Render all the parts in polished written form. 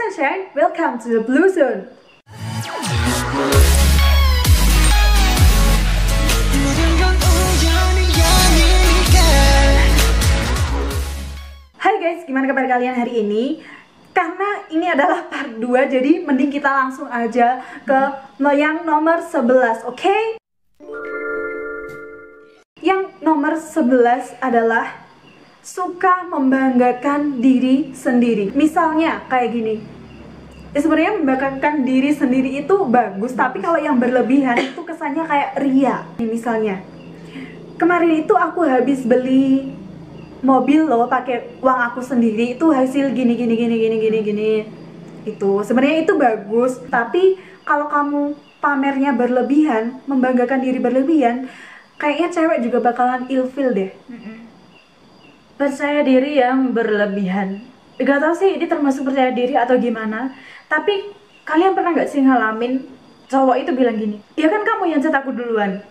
sunshine, welcome to the Blue Zone. Hai guys, gimana kabar kalian hari ini? Karena ini adalah part 2, jadi mending kita langsung aja ke yang nomor 11, oke? Yang nomor 11 adalah suka membanggakan diri sendiri. Misalnya kayak gini. Sebenarnya membanggakan diri sendiri itu bagus, tapi kalau yang berlebihan itu kesannya kayak ria. Misalnya, kemarin itu aku habis beli mobil loh pakai uang aku sendiri, itu hasil gini. Itu sebenarnya itu bagus, tapi kalau kamu pamernya berlebihan, membanggakan diri berlebihan, kayaknya cewek juga bakalan ilfeel deh. Percaya diri yang berlebihan, gak tau sih ini termasuk percaya diri atau gimana. Tapi kalian pernah gak sih ngalamin cowok itu bilang gini, ya kan kamu yang chat aku duluan.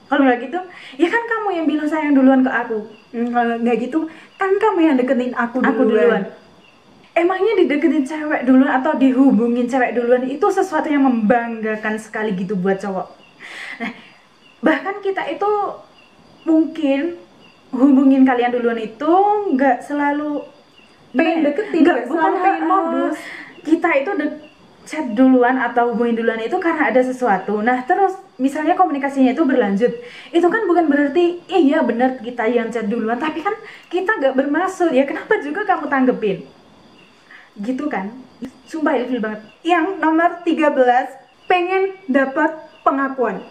Kalau nggak gitu, ya kan kamu yang bilang sayang duluan ke aku. Kalau nggak gitu, kan kamu yang deketin aku duluan. Emangnya dideketin cewek duluan atau dihubungin cewek duluan itu sesuatu yang membanggakan sekali gitu buat cowok. Nah, bahkan kita itu mungkin hubungin kalian duluan itu nggak selalu pengen deketin, bukan pengen modus. Kita itu chat duluan atau hubungin duluan itu karena ada sesuatu. Nah terus misalnya komunikasinya itu berlanjut, itu kan bukan berarti iya bener kita yang chat duluan, tapi kan kita nggak bermaksud, ya kenapa juga kamu tanggepin gitu kan. Sumpah ilfil banget. Yang nomor 13, pengen dapat pengakuan.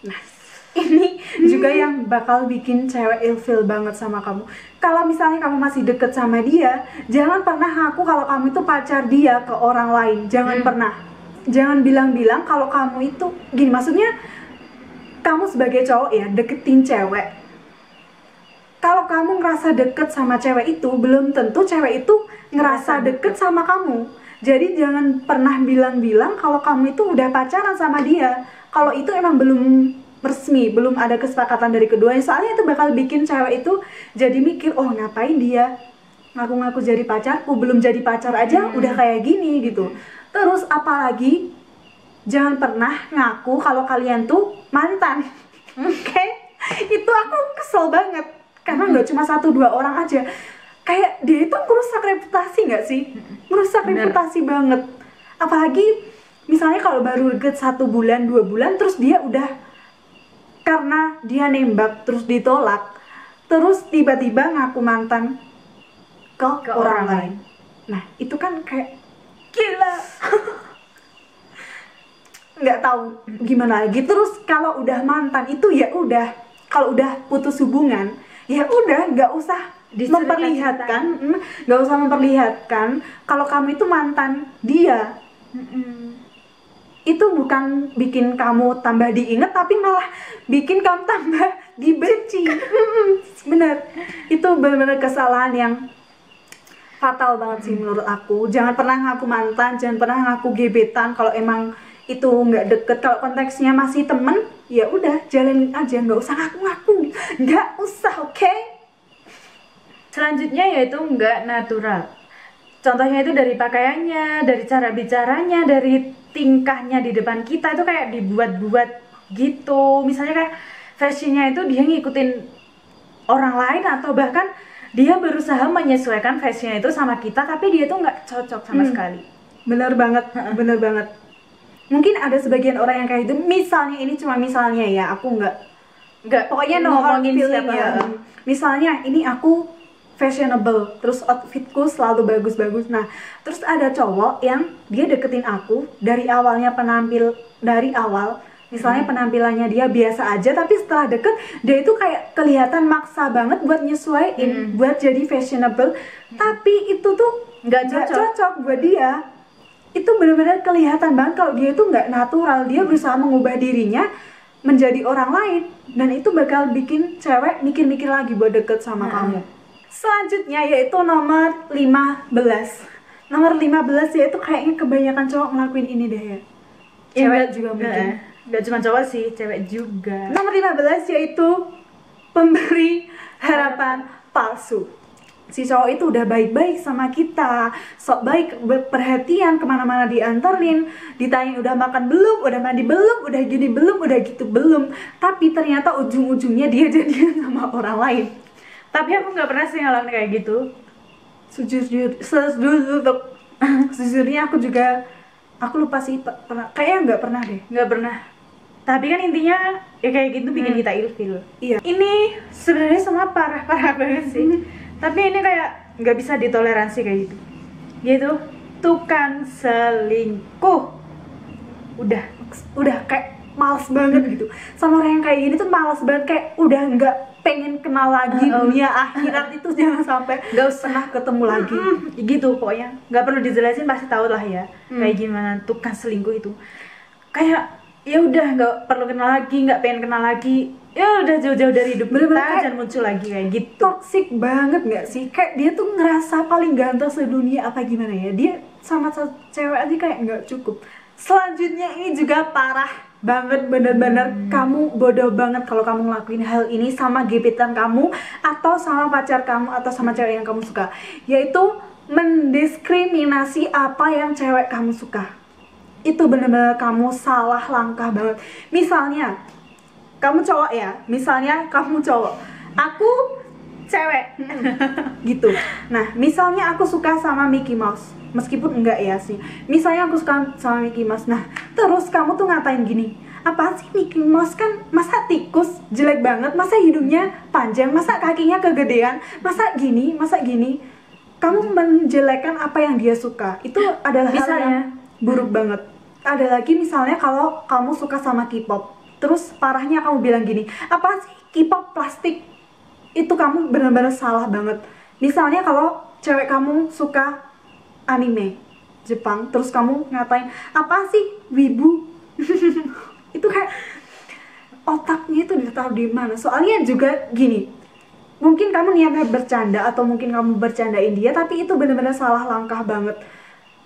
Nah ini juga yang bakal bikin cewek ilfil banget sama kamu. Kalau misalnya kamu masih deket sama dia, jangan pernah ngaku kalau kamu itu pacar dia ke orang lain. Jangan pernah. Jangan bilang-bilang kalau kamu itu gini, maksudnya kamu sebagai cowok ya deketin cewek. Kalau kamu ngerasa deket sama cewek itu, belum tentu cewek itu ngerasa deket sama kamu. Jadi jangan pernah bilang-bilang kalau kamu itu udah pacaran sama dia. Kalau itu emang belum resmi, belum ada kesepakatan dari keduanya. Soalnya itu bakal bikin cewek itu jadi mikir, oh ngapain dia ngaku-ngaku jadi pacarku, belum jadi pacar aja udah kayak gini gitu. Terus apalagi jangan pernah ngaku kalau kalian tuh mantan. Oke? Itu aku kesel banget karena nggak cuma 1-2 orang aja. Kayak dia itu merusak reputasi nggak sih? Merusak reputasi banget. Apalagi misalnya kalau baru deket 1 bulan, 2 bulan, terus dia udah, karena dia nembak terus ditolak, terus tiba-tiba ngaku mantan ke orang lain. Nah itu kan kayak gila. Nggak tahu gimana lagi. Terus kalau udah mantan itu ya udah, kalau udah putus hubungan ya udah, nggak usah memperlihatkan, nggak usah memperlihatkan kalau kamu itu mantan dia. Itu bukan bikin kamu tambah diingat, tapi malah bikin kamu tambah dibenci. Bener, itu bener-bener kesalahan yang fatal banget sih menurut aku. Jangan pernah ngaku mantan, jangan pernah ngaku gebetan kalau emang itu nggak deket. Kalau konteksnya masih temen, ya udah jalanin aja, nggak usah ngaku-ngaku, nggak usah, oke? Selanjutnya yaitu nggak natural. Contohnya itu dari pakaiannya, dari cara bicaranya, dari tingkahnya di depan kita itu kayak dibuat-buat gitu. Misalnya kayak fashionnya itu dia ngikutin orang lain, atau bahkan dia berusaha menyesuaikan fashionnya itu sama kita, tapi dia tuh nggak cocok sama sekali. Bener banget, bener banget. Mungkin ada sebagian orang yang kayak gitu. Misalnya ini cuma misalnya ya, aku nggak pokoknya no hard feeling ya. Misalnya ini aku fashionable, terus outfitku selalu bagus-bagus. Nah, terus ada cowok yang dia deketin aku dari awalnya dari awal, misalnya penampilannya dia biasa aja, tapi setelah deket dia itu kayak kelihatan maksa banget buat nyesuaiin, buat jadi fashionable, tapi itu tuh nggak cocok buat dia. Itu benar-benar kelihatan banget kalau dia itu nggak natural. Dia berusaha mengubah dirinya menjadi orang lain, dan itu bakal bikin cewek mikir-mikir lagi buat deket sama kamu. Selanjutnya yaitu nomor 15. Nomor 15 yaitu kayaknya kebanyakan cowok ngelakuin ini deh ya. Cewek juga mungkin. Gak cuma cowok sih, cewek juga. Nomor 15 yaitu pemberi harapan palsu. si cowok itu udah baik-baik sama kita, sok baik, perhatian, kemana-mana dianterin, ditanyain udah makan belum, udah mandi belum, udah gini belum, udah gitu belum, tapi ternyata ujung-ujungnya dia jadian sama orang lain. Tapi aku nggak pernah sih ngalamin kayak gitu. Sejujurnya aku lupa sih pernah, kayaknya nggak pernah deh. Nggak pernah. Tapi kan intinya ya kayak gitu bikin kita ilfil. Iya. Ini sebenarnya semua parah banget sih. Tapi ini kayak nggak bisa ditoleransi kayak gitu. Yaitu tukang selingkuh. Udah kayak males banget gitu sama orang yang kayak gini tuh, males banget, kayak udah nggak pengen kenal lagi dunia akhirat itu, jangan sampai Nggak usah pernah ketemu lagi. Gitu pokoknya. Nggak perlu dijelasin, pasti tahu lah ya kayak gimana tukang selingkuh itu. Kayak ya udah nggak perlu kenal lagi, nggak pengen kenal lagi, ya udah jauh-jauh dari hidup Bener-bener kita, kayak jangan muncul lagi kayak gitu. Toxic banget nggak sih? Kayak dia tuh ngerasa paling ganteng sedunia apa gimana ya, dia sama cewek aja kayak nggak cukup. Selanjutnya ini juga parah banget, bener-bener kamu bodoh banget kalau kamu ngelakuin hal ini sama gebetan kamu atau sama pacar kamu atau sama cewek yang kamu suka, yaitu mendiskriminasi apa yang cewek kamu suka. Itu bener-bener kamu salah langkah banget. Misalnya kamu cowok ya, aku cewek gitu. Nah, misalnya aku suka sama Mickey Mouse, meskipun enggak ya sih, misalnya aku suka sama Mickey Mouse. Nah, terus kamu tuh ngatain gini, apaan sih Mickey Mouse, kan masa tikus jelek banget, masa hidungnya panjang, masa kakinya kegedean, masa gini. Kamu menjelekkan apa yang dia suka. Itu adalah hal yang buruk banget. Ada lagi misalnya kalau kamu suka sama K-pop, terus parahnya kamu bilang gini, apaan sih K-pop plastik. Itu kamu benar-benar salah banget. Misalnya kalau cewek kamu suka anime Jepang, terus kamu ngatain, apa sih wibu. Itu kayak otaknya itu ditaruh di mana? Soalnya juga gini, mungkin kamu niatnya bercanda atau mungkin kamu bercandain dia, tapi itu benar-benar salah langkah banget.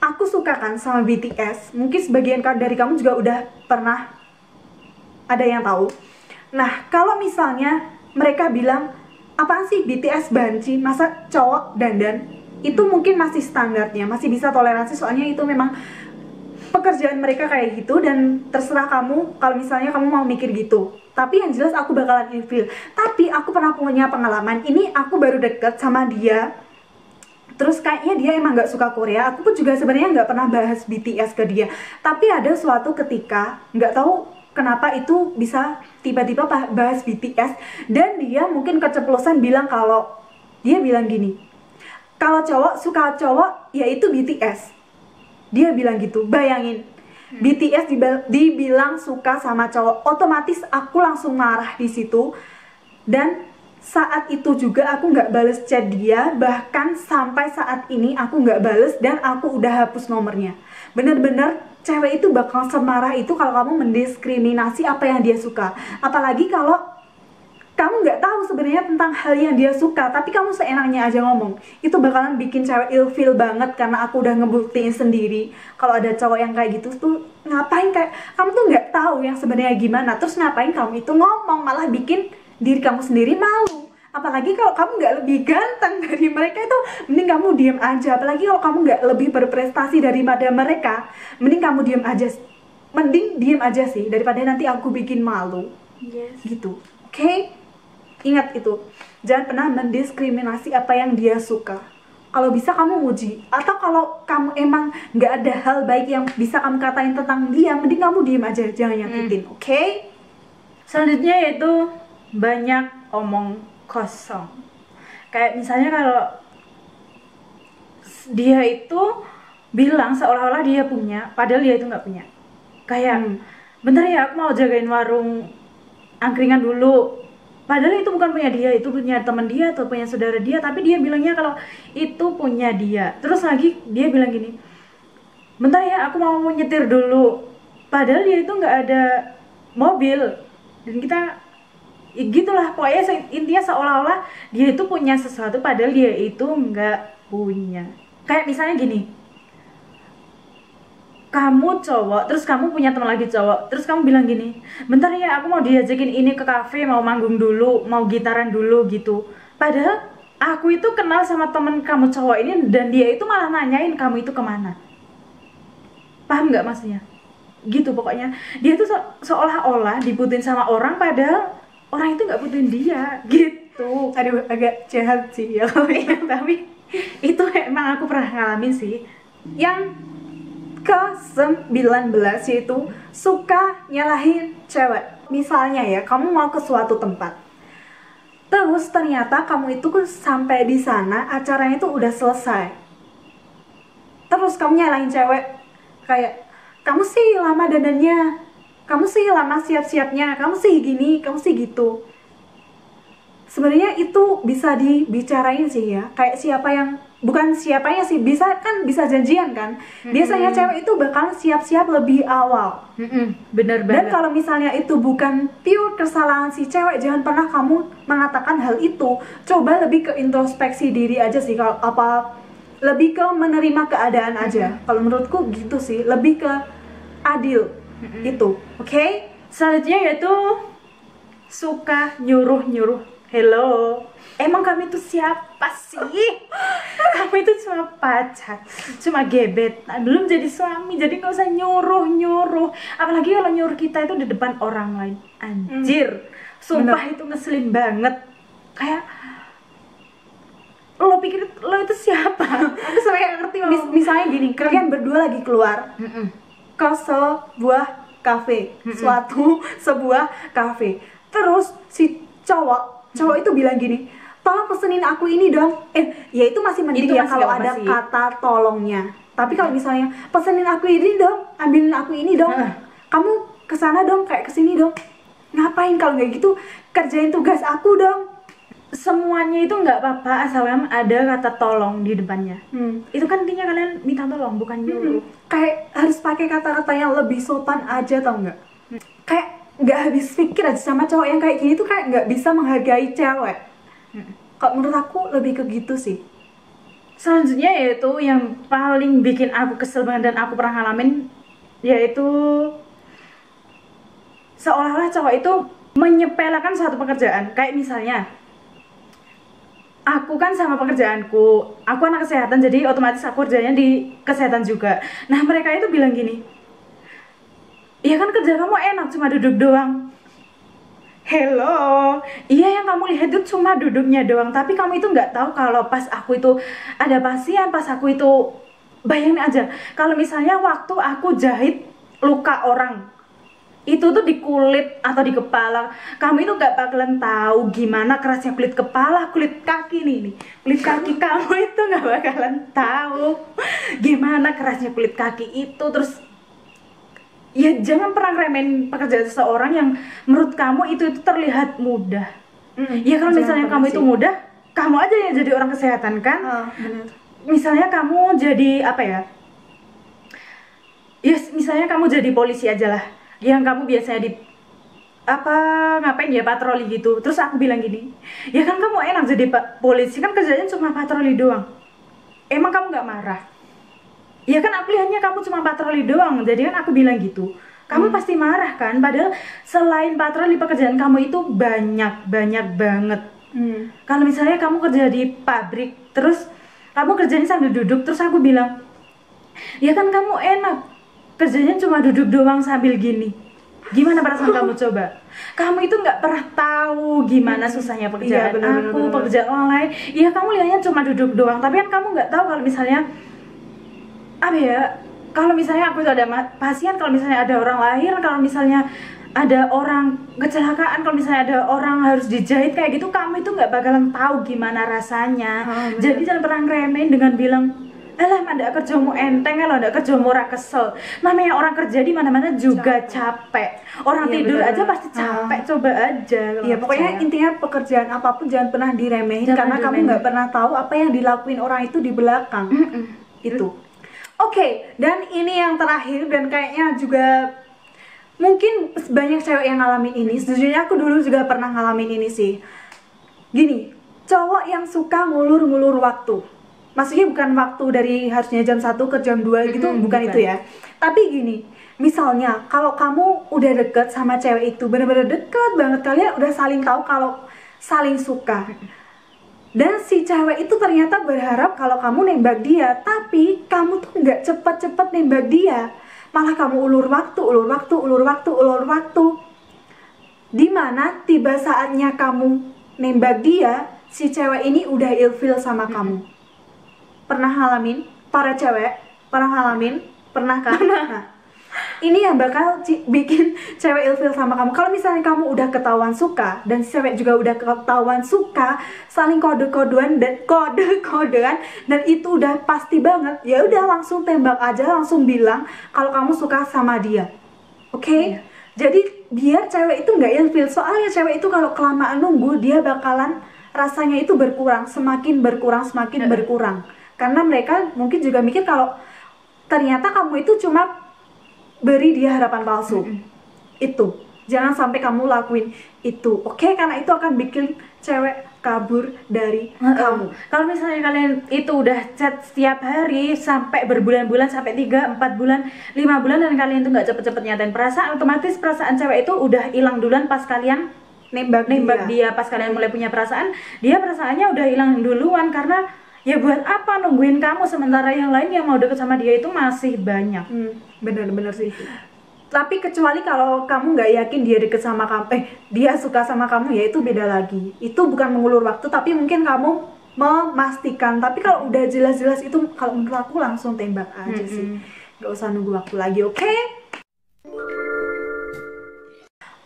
Aku suka kan sama BTS, mungkin sebagian dari kamu juga udah pernah ada yang tahu. Nah, kalau misalnya mereka bilang, apaan sih BTS banci, masa cowok dandan, itu mungkin masih standarnya, masih bisa toleransi, soalnya itu memang pekerjaan mereka kayak gitu, dan terserah kamu kalau misalnya kamu mau mikir gitu. Tapi yang jelas aku bakalan ilfil. Tapi aku pernah punya pengalaman, ini aku baru deket sama dia, terus kayaknya dia emang gak suka Korea. Aku pun juga sebenarnya gak pernah bahas BTS ke dia, tapi ada suatu ketika, gak tahu kenapa itu bisa tiba-tiba bahas BTS, dan dia mungkin keceplosan bilang kalau, dia bilang gini, kalau cowok suka cowok, yaitu BTS. Dia bilang gitu, bayangin, BTS dibilang suka sama cowok, otomatis aku langsung marah di situ. Dan saat itu juga aku nggak bales chat dia, bahkan sampai saat ini aku nggak bales dan aku udah hapus nomornya. Bener-bener cewek itu bakal semarah itu kalau kamu mendiskriminasi apa yang dia suka. Apalagi kalau kamu nggak tahu sebenarnya tentang hal yang dia suka, tapi kamu seenaknya aja ngomong. Itu bakalan bikin cewek ilfeel banget, karena aku udah ngebuktiin sendiri kalau ada cowok yang kayak gitu tuh ngapain, kayak kamu tuh nggak tahu yang sebenarnya gimana, terus ngapain kamu itu ngomong, malah bikin diri kamu sendiri malu. Apalagi kalau kamu nggak lebih ganteng dari mereka, itu mending kamu diem aja. Apalagi kalau kamu nggak lebih berprestasi daripada mereka, mending kamu diem aja. Mending diem aja sih, daripada nanti aku bikin malu. Yes. Gitu, oke? Ingat itu, jangan pernah mendiskriminasi apa yang dia suka. Kalau bisa kamu muji, atau kalau kamu emang nggak ada hal baik yang bisa kamu katain tentang dia, mending kamu diem aja, jangan nyakitin, oke? Selanjutnya yaitu banyak omong kosong. Kayak misalnya kalau dia itu bilang seolah-olah dia punya, padahal dia itu nggak punya. Kayak, bentar ya, aku mau jagain warung angkringan dulu. Padahal itu bukan punya dia, itu punya teman dia atau punya saudara dia, tapi dia bilangnya kalau itu punya dia. Terus lagi dia bilang gini, bentar ya, aku mau nyetir dulu. Padahal dia itu nggak ada mobil. Dan kita, ya gitulah, pokoknya intinya seolah-olah dia itu punya sesuatu, padahal dia itu nggak punya. Kayak misalnya gini, kamu cowok, terus kamu punya teman lagi cowok, terus kamu bilang gini, bentar ya, aku mau diajakin ini ke kafe, mau manggung dulu, mau gitaran dulu gitu. Padahal aku itu kenal sama temen kamu cowok ini dan dia itu malah nanyain kamu itu kemana. Paham nggak maksudnya? Gitu pokoknya. Dia tuh seolah-olah dibutuhin sama orang padahal orang itu nggak butuhin dia gitu. Aduh, agak jahat sih ya. Tapi itu emang aku pernah ngalamin sih. Yang ke-19 yaitu suka nyalahin cewek. Misalnya ya, kamu mau ke suatu tempat, terus ternyata kamu itu sampai di sana acaranya itu udah selesai, terus kamu nyalahin cewek kayak, kamu sih lama dandannya, kamu sih lama siap-siapnya, kamu sih gini, kamu sih gitu. Sebenarnya itu bisa dibicarain sih ya, kayak siapa yang, bukan siapanya sih, bisa kan, bisa janjian kan. Biasanya cewek itu bakal siap-siap lebih awal. Bener Dan banget. kalau misalnya itu bukan pure kesalahan si cewek, jangan pernah kamu mengatakan hal itu. Coba lebih ke introspeksi diri aja sih, kalau apa, lebih ke menerima keadaan aja. Kalau menurutku gitu sih, lebih ke adil itu. Oke? Selanjutnya yaitu suka nyuruh-nyuruh. Hello, emang kami itu siapa sih? Kamu itu cuma pacar, cuma gebetan, belum jadi suami, jadi nggak usah nyuruh-nyuruh. Apalagi kalau nyuruh kita itu di depan orang lain. Anjir, sumpah itu ngeselin banget. Kayak lo pikir lo itu siapa? Aku sampai nggak ngerti. Misalnya gini, kalian berdua lagi keluar ke sebuah kafe, sebuah kafe. Terus si cowok itu bilang gini, tolong pesenin aku ini dong. Ya itu masih mending Itu ya masih kalau gak ada apa-apa sih. kata tolongnya. Tapi kalau misalnya pesenin aku ini dong, ambilin aku ini dong, kamu kesana dong, kayak kesini dong. Ngapain kalau nggak gitu? Kerjain tugas aku dong. Semuanya itu nggak apa-apa asalkan ada kata tolong di depannya. Itu kan intinya kalian minta tolong, bukan nyuruh. Kayak harus pakai kata-kata yang lebih sopan aja, tau nggak? Kayak nggak habis pikir aja sama cowok yang kayak gini tuh, kayak nggak bisa menghargai cewek. Kalau menurut aku lebih ke gitu sih. Selanjutnya yaitu yang paling bikin aku kesel banget dan aku pernah ngalamin, yaitu seolah-olah cowok itu menyepelekan suatu pekerjaan. Kayak misalnya aku kan sama pekerjaanku, aku anak kesehatan, jadi otomatis aku kerjanya di kesehatan juga. Nah mereka itu bilang gini, iya kan kerja kamu enak, cuma duduk doang. Hello, iya yang kamu lihat itu cuma duduknya doang, tapi kamu itu nggak tahu kalau pas aku itu ada pasien, pas aku itu, bayangin aja, kalau misalnya waktu aku jahit luka orang, itu tuh di kulit atau di kepala, kamu itu nggak bakalan tahu gimana kerasnya kulit kepala, kulit kaki nih, kulit kaki kamu itu nggak bakalan tahu gimana kerasnya kulit kaki itu. Terus ya jangan pernah remehin pekerjaan seseorang yang menurut kamu itu terlihat mudah. Ya kalau misalnya kamu itu mudah, kamu aja yang jadi orang kesehatan kan. Bener. Misalnya kamu jadi apa ya? Ya misalnya kamu jadi polisi aja lah, yang kamu biasanya di apa ngapain ya, patroli gitu. Terus aku bilang gini, ya kan kamu enak jadi polisi, kan kerjanya cuma patroli doang. Emang kamu nggak marah? Ya kan aku lihatnya kamu cuma patroli doang, jadi kan aku bilang gitu. Kamu pasti marah kan? Padahal selain patroli, pekerjaan kamu itu banyak banget. Kalau misalnya kamu kerja di pabrik, terus kamu kerjanya sambil duduk, terus aku bilang, ya kan kamu enak, kerjanya cuma duduk doang sambil gini. Gimana perasaan kamu coba? Kamu itu nggak pernah tahu gimana susahnya pekerjaan aku, pekerjaan orang lain. Iya kamu lihatnya cuma duduk doang, tapi kan kamu nggak tahu kalau misalnya apa ya, kalau misalnya aku itu ada pasien, kalau misalnya ada orang lahir, kalau misalnya ada orang kecelakaan, kalau misalnya ada orang harus dijahit kayak gitu, kamu itu nggak bakalan tahu gimana rasanya. Jadi jangan pernah ngeremehin dengan bilang, alah ndak kerjamu enteng, kalau ndak kerjamu ora kesel. Namanya orang kerja di mana-mana juga capek. Orang tidur aja pasti capek, coba aja. Iya, pokoknya intinya pekerjaan apapun jangan pernah diremehin, karena kamu nggak pernah tahu apa yang dilakuin orang itu di belakang. Itu. Oke, dan ini yang terakhir dan kayaknya juga mungkin banyak cewek yang ngalamin ini. Sejujurnya aku dulu juga pernah ngalamin ini sih. Gini, cowok yang suka ngulur-ngulur waktu. Maksudnya bukan waktu dari harusnya jam 1 ke jam 2 gitu, bukan itu ya. Tapi gini, misalnya kalau kamu udah deket sama cewek itu, bener-bener deket banget, kalian udah saling tahu kalau saling suka. Dan si cewek itu ternyata berharap kalau kamu nembak dia, tapi kamu tuh nggak cepet-cepet nembak dia, malah kamu ulur waktu. Dimana tiba saatnya kamu nembak dia, si cewek ini udah ilfil sama kamu. Pernah ngalamin? Para cewek pernah ngalamin? Pernah kan? Nah, ini yang bakal bikin cewek ilfil sama kamu. Kalau misalnya kamu udah ketahuan suka dan si cewek juga udah ketahuan suka, saling kode-kodean dan itu udah pasti banget, ya udah langsung tembak aja, langsung bilang kalau kamu suka sama dia. Oke? Jadi biar cewek itu nggak ilfil. Soalnya cewek itu kalau kelamaan nunggu, dia bakalan rasanya itu berkurang, semakin berkurang. Karena mereka mungkin juga mikir kalau ternyata kamu itu cuma beri dia harapan palsu. Itu jangan sampai kamu lakuin itu, oke? Karena itu akan bikin cewek kabur dari kamu. Kalau misalnya kalian itu udah chat setiap hari sampai berbulan-bulan, sampai 3, 4 bulan, 5 bulan dan kalian itu nggak cepet-cepet nyatain perasaan, otomatis perasaan cewek itu udah hilang duluan. Pas kalian nembak dia, pas kalian mulai punya perasaan, dia perasaannya udah hilang duluan. Karena ya buat apa nungguin kamu sementara yang lain yang mau deket sama dia itu masih banyak. Bener sih. Tapi kecuali kalau kamu nggak yakin dia deket sama kamu, dia suka sama kamu, ya itu beda lagi. Itu bukan mengulur waktu, tapi mungkin kamu memastikan. Tapi kalau udah jelas-jelas itu, kalau menurut aku langsung tembak aja sih, nggak usah nunggu waktu lagi, oke?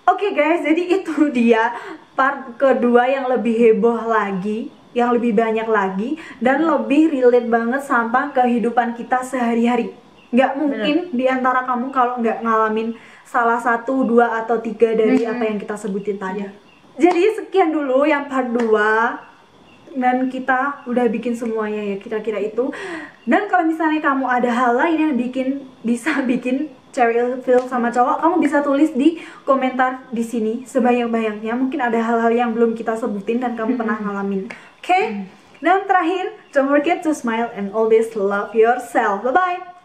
Oke guys, jadi itu dia part kedua yang lebih heboh lagi, yang lebih banyak lagi, dan lebih relate banget sama kehidupan kita sehari-hari. Nggak mungkin diantara kamu kalau nggak ngalamin salah 1, 2, atau 3 dari apa yang kita sebutin tadi. Jadi sekian dulu yang part 2, dan kita udah bikin semuanya ya kira-kira itu. Dan kalau misalnya kamu ada hal lain yang bisa bikin cewek ilfil sama cowok, kamu bisa tulis di komentar di sini sebanyak-banyaknya. Mungkin ada hal-hal yang belum kita sebutin dan kamu pernah ngalamin. Oke? Dan terakhir, don't forget to smile and always love yourself. Bye-bye!